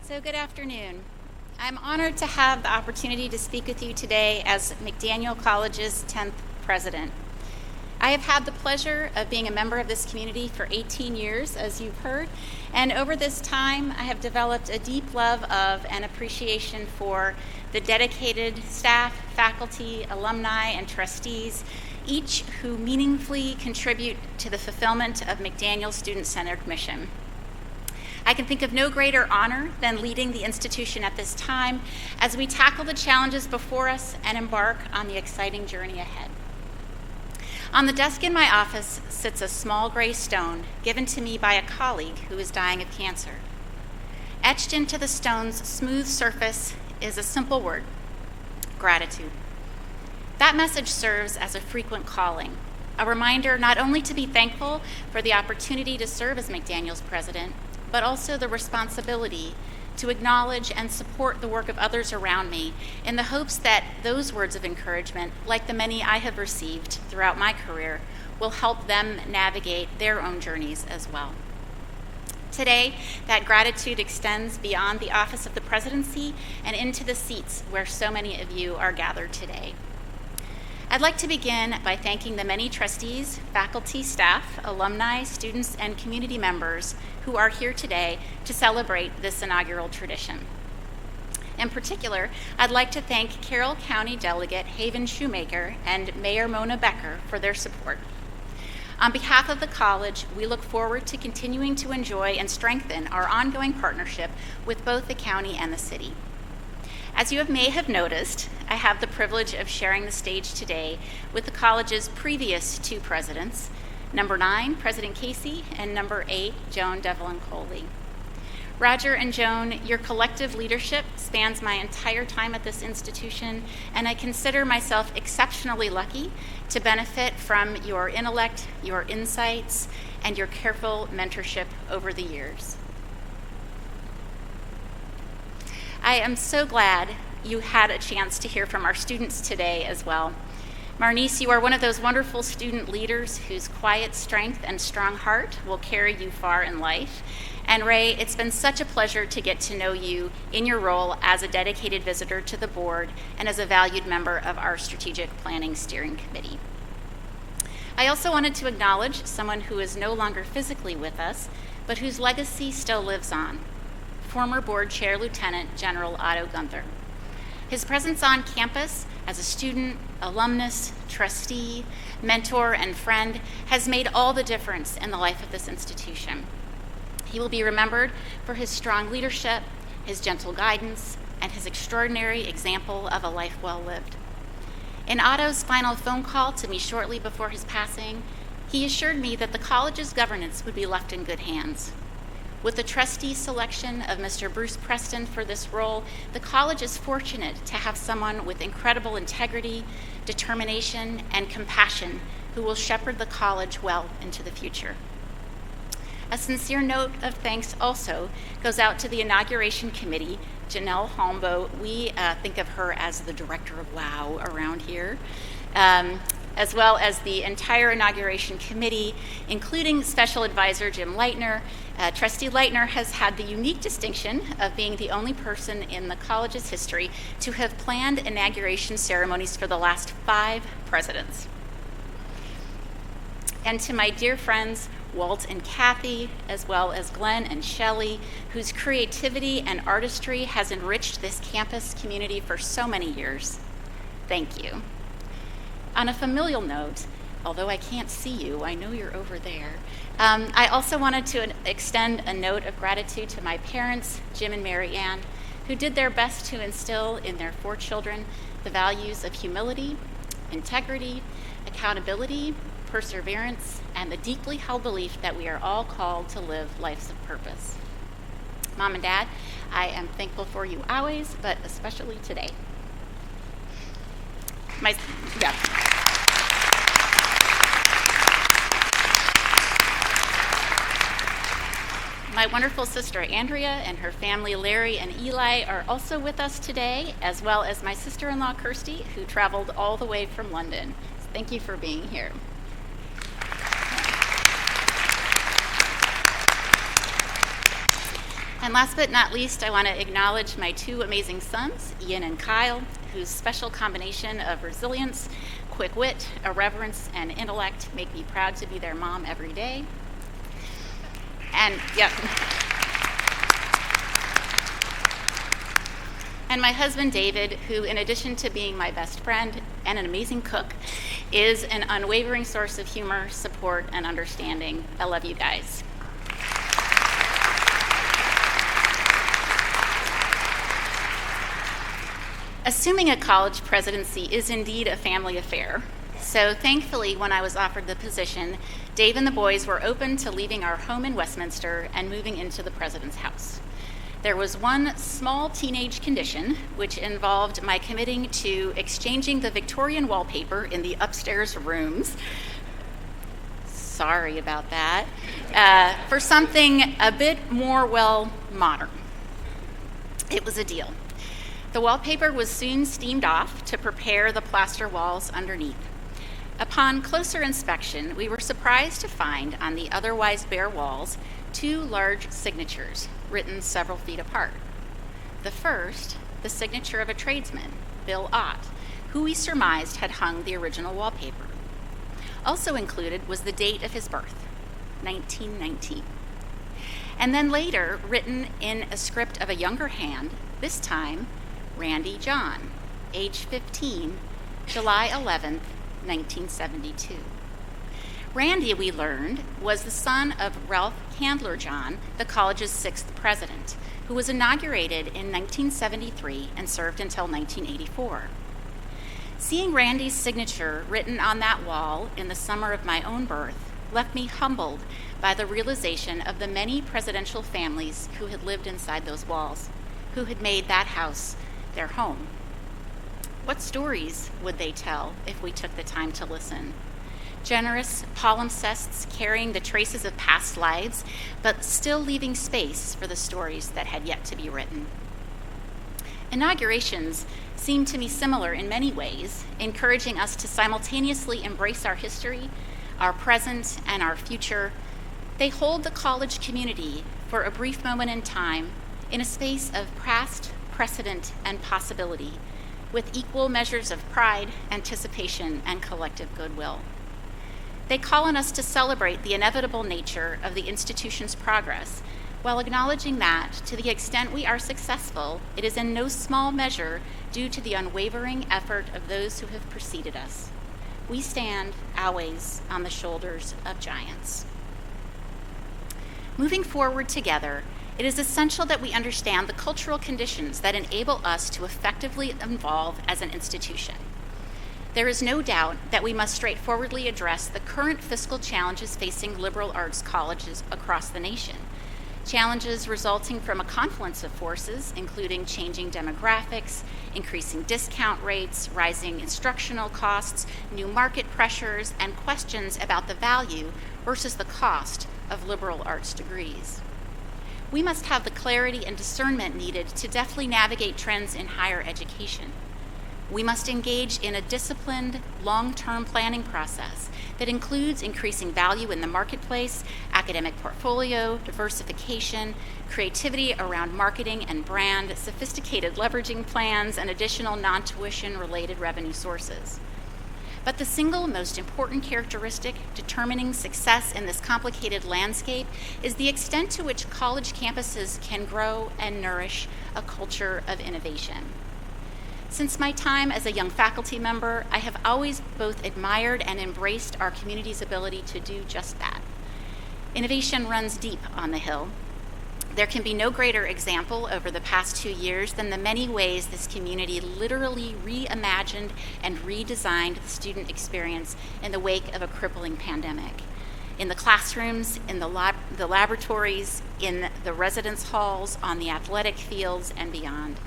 So good afternoon. I'm honored to have the opportunity to speak with you today as McDaniel College's 10th president. I have had the pleasure of being a member of this community for 18 years, as you've heard, and over this time I have developed a deep love of and appreciation for the dedicated staff, faculty, alumni, and trustees, each who meaningfully contribute to the fulfillment of McDaniel's student-centered mission. I can think of no greater honor than leading the institution at this time as we tackle the challenges before us and embark on the exciting journey ahead. On the desk in my office sits a small gray stone given to me by a colleague who is dying of cancer. Etched into the stone's smooth surface is a simple word: gratitude. That message serves as a frequent calling, a reminder not only to be thankful for the opportunity to serve as McDaniel's president, but also the responsibility to acknowledge and support the work of others around me in the hopes that those words of encouragement, like the many I have received throughout my career, will help them navigate their own journeys as well. Today, that gratitude extends beyond the office of the presidency and into the seats where so many of you are gathered today. I'd like to begin by thanking the many trustees, faculty, staff, alumni, students, and community members who are here today to celebrate this inaugural tradition. In particular, I'd like to thank Carroll County Delegate Haven Shoemaker and Mayor Mona Becker for their support. On behalf of the college, we look forward to continuing to enjoy and strengthen our ongoing partnership with both the county and the city. As you may have noticed, I have the privilege of sharing the stage today with the college's previous two presidents, number 9, President Casey, and number 8, Joan Devlin Coley. Roger and Joan, your collective leadership spans my entire time at this institution, and I consider myself exceptionally lucky to benefit from your intellect, your insights, and your careful mentorship over the years. I am so glad you had a chance to hear from our students today as well. Marnice, you are one of those wonderful student leaders whose quiet strength and strong heart will carry you far in life. And Ray, it's been such a pleasure to get to know you in your role as a dedicated visitor to the board and as a valued member of our Strategic Planning Steering Committee. I also wanted to acknowledge someone who is no longer physically with us, but whose legacy still lives on: former board chair Lieutenant General Otto Gunther. His presence on campus as a student, alumnus, trustee, mentor, and friend has made all the difference in the life of this institution. He will be remembered for his strong leadership, his gentle guidance, and his extraordinary example of a life well lived. In Otto's final phone call to me shortly before his passing, he assured me that the college's governance would be left in good hands. With the trustee selection of Mr. Bruce Preston for this role, the college is fortunate to have someone with incredible integrity, determination, and compassion who will shepherd the college well into the future. A sincere note of thanks also goes out to the Inauguration Committee, Janelle Holmbo. We think of her as the director of WOW around here. As well as the entire Inauguration Committee, including Special Advisor Jim Leitner. Trustee Leitner has had the unique distinction of being the only person in the college's history to have planned inauguration ceremonies for the last 5 presidents. And to my dear friends, Walt and Kathy, as well as Glenn and Shelley, whose creativity and artistry has enriched this campus community for so many years, thank you. On a familial note, although I can't see you, I know you're over there, I also wanted to extend a note of gratitude to my parents, Jim and Mary Ann, who did their best to instill in their 4 children the values of humility, integrity, accountability, perseverance, and the deeply held belief that we are all called to live lives of purpose. Mom and Dad, I am thankful for you always, but especially today. My wonderful sister Andrea and her family Larry and Eli are also with us today, as well as my sister-in-law Kirsty, who traveled all the way from London. Thank you for being here. And last but not least, I want to acknowledge my two amazing sons, Ian and Kyle, whose special combination of resilience, quick wit, irreverence, and intellect make me proud to be their mom every day. And And my husband, David, who, in addition to being my best friend and an amazing cook, is an unwavering source of humor, support, and understanding. I love you guys. Assuming a college presidency is indeed a family affair. So thankfully, when I was offered the position, Dave and the boys were open to leaving our home in Westminster and moving into the president's house. There was one small teenage condition, which involved my committing to exchanging the Victorian wallpaper in the upstairs rooms. Sorry about that. For something a bit more, modern. It was a deal. The wallpaper was soon steamed off to prepare the plaster walls underneath. Upon closer inspection, we were surprised to find on the otherwise bare walls 2 large signatures written several feet apart. The first, the signature of a tradesman, Bill Ott, who we surmised had hung the original wallpaper. Also included was the date of his birth, 1919. And then later, written in a script of a younger hand, this time, Randy John, age 15, July 11th, 1972. Randy, we learned, was the son of Ralph Candler John, the college's 6th president, who was inaugurated in 1973 and served until 1984. Seeing Randy's signature written on that wall in the summer of my own birth left me humbled by the realization of the many presidential families who had lived inside those walls, who had made that house their home. What stories would they tell if we took the time to listen? Generous palimpsests carrying the traces of past lives, but still leaving space for the stories that had yet to be written. Inaugurations seem to me similar in many ways, encouraging us to simultaneously embrace our history, our present, and our future. They hold the college community for a brief moment in time in a space of past, precedent, and possibility, with equal measures of pride, anticipation, and collective goodwill. They call on us to celebrate the inevitable nature of the institution's progress, while acknowledging that, to the extent we are successful, it is in no small measure due to the unwavering effort of those who have preceded us. We stand, always, on the shoulders of giants. Moving forward together, it is essential that we understand the cultural conditions that enable us to effectively evolve as an institution. There is no doubt that we must straightforwardly address the current fiscal challenges facing liberal arts colleges across the nation. Challenges resulting from a confluence of forces, including changing demographics, increasing discount rates, rising instructional costs, new market pressures, and questions about the value versus the cost of liberal arts degrees. We must have the clarity and discernment needed to deftly navigate trends in higher education. We must engage in a disciplined, long-term planning process that includes increasing value in the marketplace, academic portfolio, diversification, creativity around marketing and brand, sophisticated leveraging plans, and additional non-tuition related revenue sources. But the single most important characteristic determining success in this complicated landscape is the extent to which college campuses can grow and nourish a culture of innovation. Since my time as a young faculty member, I have always both admired and embraced our community's ability to do just that. Innovation runs deep on the Hill. There can be no greater example over the past 2 years than the many ways this community literally reimagined and redesigned the student experience in the wake of a crippling pandemic. In the classrooms, in the laboratories, in the residence halls, on the athletic fields, and beyond.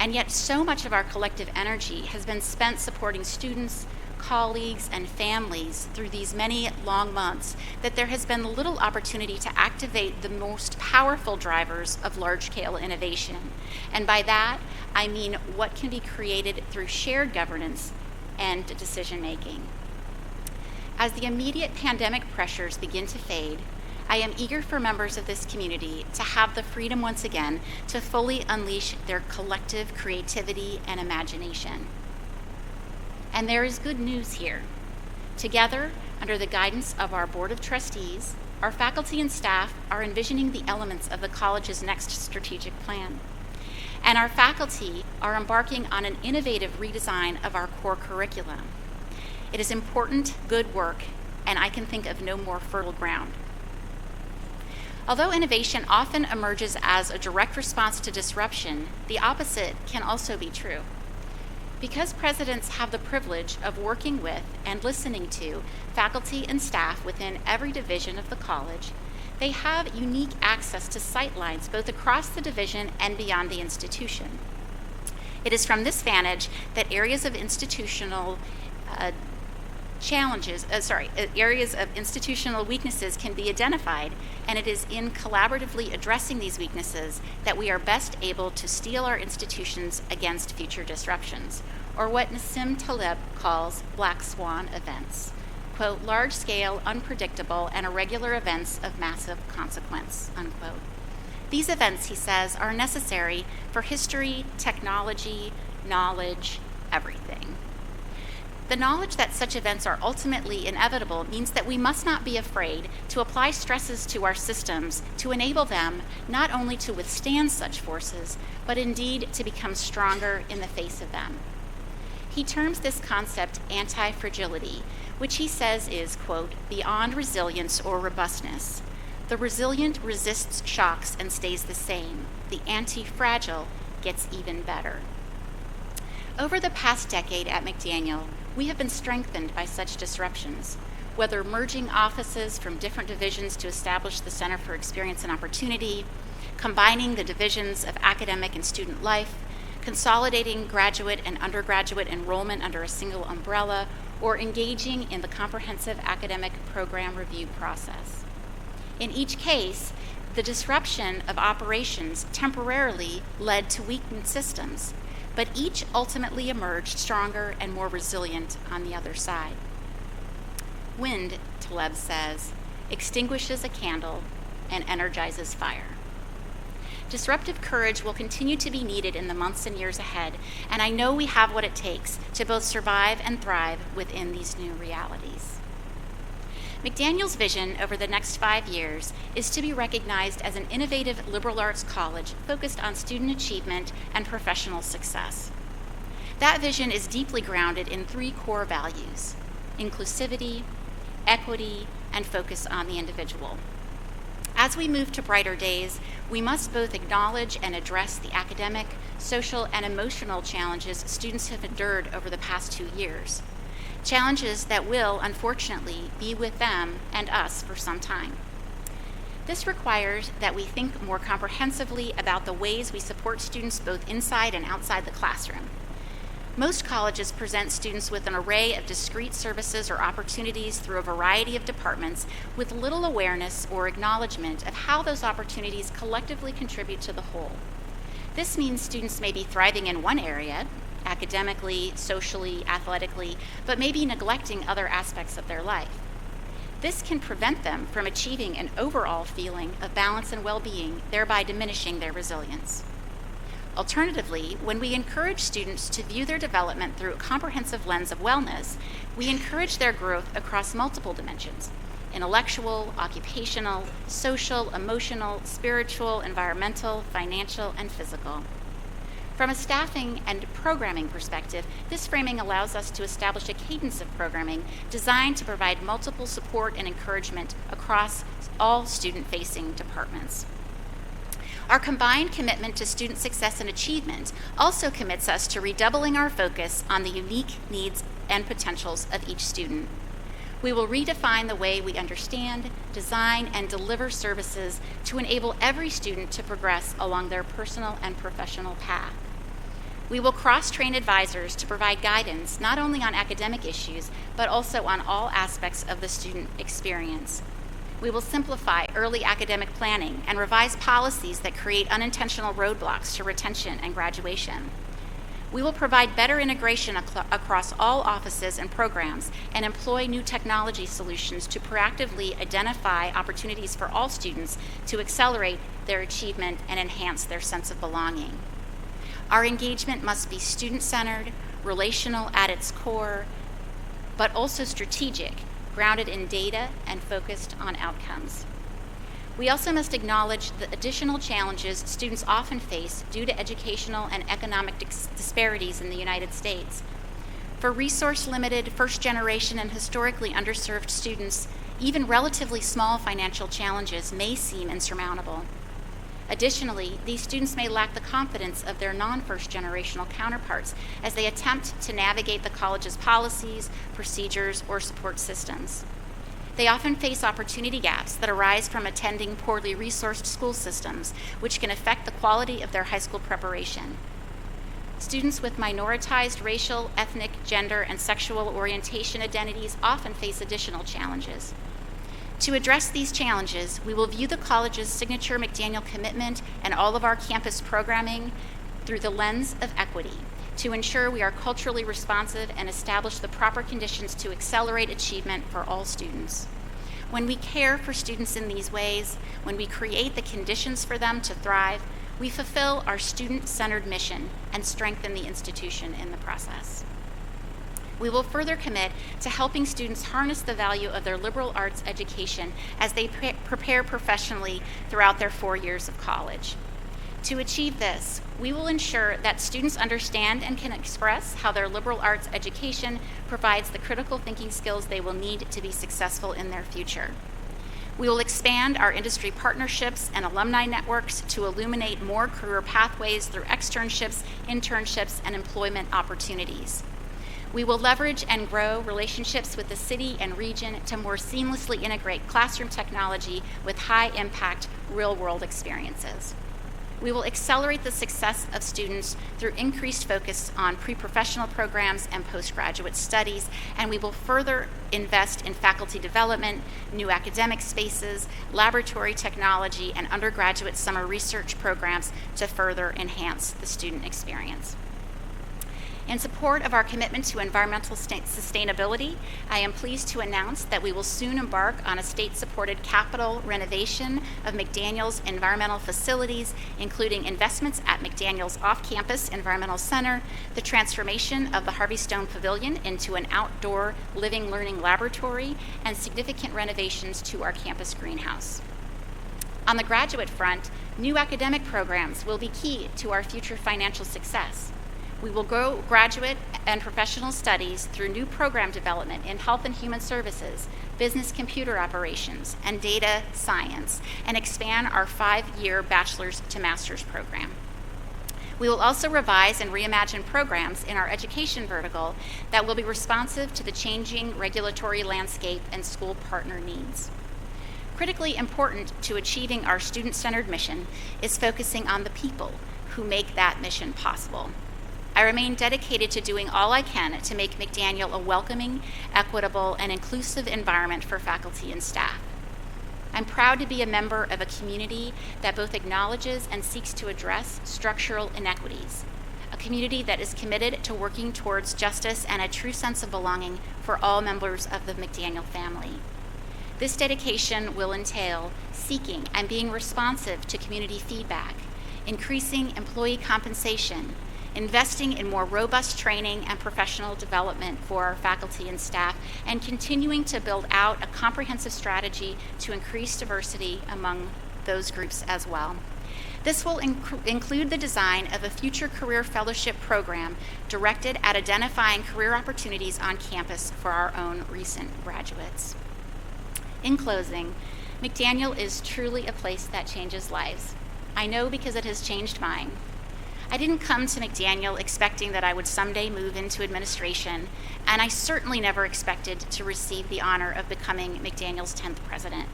And yet so much of our collective energy has been spent supporting students, colleagues, and families through these many long months that there has been little opportunity to activate the most powerful drivers of large-scale innovation. And by that, I mean what can be created through shared governance and decision-making. As the immediate pandemic pressures begin to fade, I am eager for members of this community to have the freedom once again to fully unleash their collective creativity and imagination. And there is good news here. Together, under the guidance of our Board of Trustees, our faculty and staff are envisioning the elements of the college's next strategic plan. And our faculty are embarking on an innovative redesign of our core curriculum. It is important, good work, and I can think of no more fertile ground. Although innovation often emerges as a direct response to disruption, the opposite can also be true. Because presidents have the privilege of working with and listening to faculty and staff within every division of the college, they have unique access to sightlines both across the division and beyond the institution. It is from this vantage that areas of institutional areas of institutional weaknesses can be identified, and it is in collaboratively addressing these weaknesses that we are best able to steel our institutions against future disruptions, or what Nassim Taleb calls black swan events. Quote, large-scale, unpredictable, and irregular events of massive consequence, unquote. These events, he says, are necessary for history, technology, knowledge, everything. The knowledge that such events are ultimately inevitable means that we must not be afraid to apply stresses to our systems to enable them not only to withstand such forces, but indeed to become stronger in the face of them. He terms this concept anti-fragility, which he says is, quote, beyond resilience or robustness. The resilient resists shocks and stays the same. The anti-fragile gets even better. Over the past decade at McDaniel, we have been strengthened by such disruptions, whether merging offices from different divisions to establish the Center for Experience and Opportunity, combining the divisions of academic and student life, consolidating graduate and undergraduate enrollment under a single umbrella, or engaging in the comprehensive academic program review process. In each case, the disruption of operations temporarily led to weakened systems, but each ultimately emerged stronger and more resilient on the other side. Wind, Taleb says, extinguishes a candle and energizes fire. Disruptive courage will continue to be needed in the months and years ahead, and I know we have what it takes to both survive and thrive within these new realities. McDaniel's vision over the next 5 years is to be recognized as an innovative liberal arts college focused on student achievement and professional success. That vision is deeply grounded in 3 core values: inclusivity, equity, and focus on the individual. As we move to brighter days, we must both acknowledge and address the academic, social, and emotional challenges students have endured over the past 2 years. Challenges that will, unfortunately, be with them and us for some time. This requires that we think more comprehensively about the ways we support students both inside and outside the classroom. Most colleges present students with an array of discrete services or opportunities through a variety of departments with little awareness or acknowledgement of how those opportunities collectively contribute to the whole. This means students may be thriving in one area, academically, socially, athletically, but maybe neglecting other aspects of their life. This can prevent them from achieving an overall feeling of balance and well-being, thereby diminishing their resilience. Alternatively, when we encourage students to view their development through a comprehensive lens of wellness, we encourage their growth across multiple dimensions: intellectual, occupational, social, emotional, spiritual, environmental, financial, and physical. From a staffing and programming perspective, this framing allows us to establish a cadence of programming designed to provide multiple support and encouragement across all student-facing departments. Our combined commitment to student success and achievement also commits us to redoubling our focus on the unique needs and potentials of each student. We will redefine the way we understand, design, and deliver services to enable every student to progress along their personal and professional path. We will cross-train advisors to provide guidance not only on academic issues, but also on all aspects of the student experience. We will simplify early academic planning and revise policies that create unintentional roadblocks to retention and graduation. We will provide better integration across all offices and programs and employ new technology solutions to proactively identify opportunities for all students to accelerate their achievement and enhance their sense of belonging. Our engagement must be student-centered, relational at its core, but also strategic, grounded in data and focused on outcomes. We also must acknowledge the additional challenges students often face due to educational and economic disparities in the United States. For resource-limited, first-generation, and historically underserved students, even relatively small financial challenges may seem insurmountable. Additionally, these students may lack the confidence of their non-first-generational counterparts as they attempt to navigate the college's policies, procedures, or support systems. They often face opportunity gaps that arise from attending poorly resourced school systems, which can affect the quality of their high school preparation. Students with minoritized racial, ethnic, gender, and sexual orientation identities often face additional challenges. To address these challenges, we will view the college's signature McDaniel commitment and all of our campus programming through the lens of equity, to ensure we are culturally responsive and establish the proper conditions to accelerate achievement for all students. When we care for students in these ways, when we create the conditions for them to thrive, we fulfill our student-centered mission and strengthen the institution in the process. We will further commit to helping students harness the value of their liberal arts education as they prepare professionally throughout their 4 years of college. To achieve this, we will ensure that students understand and can express how their liberal arts education provides the critical thinking skills they will need to be successful in their future. We will expand our industry partnerships and alumni networks to illuminate more career pathways through externships, internships, and employment opportunities. We will leverage and grow relationships with the city and region to more seamlessly integrate classroom technology with high-impact, real-world experiences. We will accelerate the success of students through increased focus on pre-professional programs and postgraduate studies, and we will further invest in faculty development, new academic spaces, laboratory technology, and undergraduate summer research programs to further enhance the student experience. In support of our commitment to environmental sustainability, I am pleased to announce that we will soon embark on a state-supported capital renovation of McDaniel's environmental facilities, including investments at McDaniel's off-campus environmental center, the transformation of the Harvey Stone Pavilion into an outdoor living learning laboratory, and significant renovations to our campus greenhouse. On the graduate front, new academic programs will be key to our future financial success. We will grow graduate and professional studies through new program development in health and human services, business computer operations, and data science, and expand our 5-year bachelor's to master's program. We will also revise and reimagine programs in our education vertical that will be responsive to the changing regulatory landscape and school partner needs. Critically important to achieving our student-centered mission is focusing on the people who make that mission possible. I remain dedicated to doing all I can to make McDaniel a welcoming, equitable, and inclusive environment for faculty and staff. I'm proud to be a member of a community that both acknowledges and seeks to address structural inequities, a community that is committed to working towards justice and a true sense of belonging for all members of the McDaniel family. This dedication will entail seeking and being responsive to community feedback, increasing employee compensation, investing in more robust training and professional development for our faculty and staff, and continuing to build out a comprehensive strategy to increase diversity among those groups as well. This will include the design of a future career fellowship program directed at identifying career opportunities on campus for our own recent graduates. In closing, McDaniel is truly a place that changes lives. I know because it has changed mine. I didn't come to McDaniel expecting that I would someday move into administration, and I certainly never expected to receive the honor of becoming McDaniel's 10th president.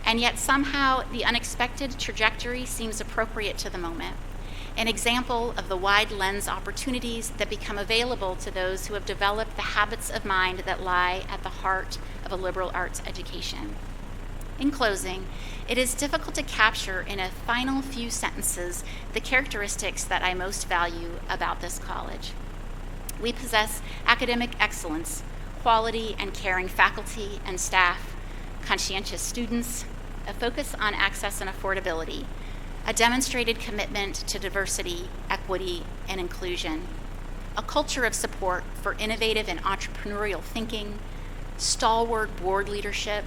And yet somehow the unexpected trajectory seems appropriate to the moment, an example of the wide lens opportunities that become available to those who have developed the habits of mind that lie at the heart of a liberal arts education. In closing, it is difficult to capture in a final few sentences the characteristics that I most value about this college. We possess academic excellence, quality and caring faculty and staff, conscientious students, a focus on access and affordability, a demonstrated commitment to diversity, equity, and inclusion, a culture of support for innovative and entrepreneurial thinking, stalwart board leadership,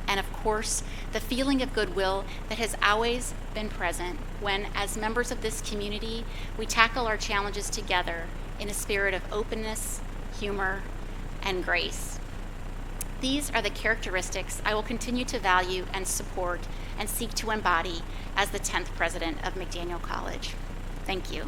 and of course, the feeling of goodwill that has always been present when, as members of this community, we tackle our challenges together in a spirit of openness, humor, and grace. These are the characteristics I will continue to value and support and seek to embody as the 10th president of McDaniel College. Thank you.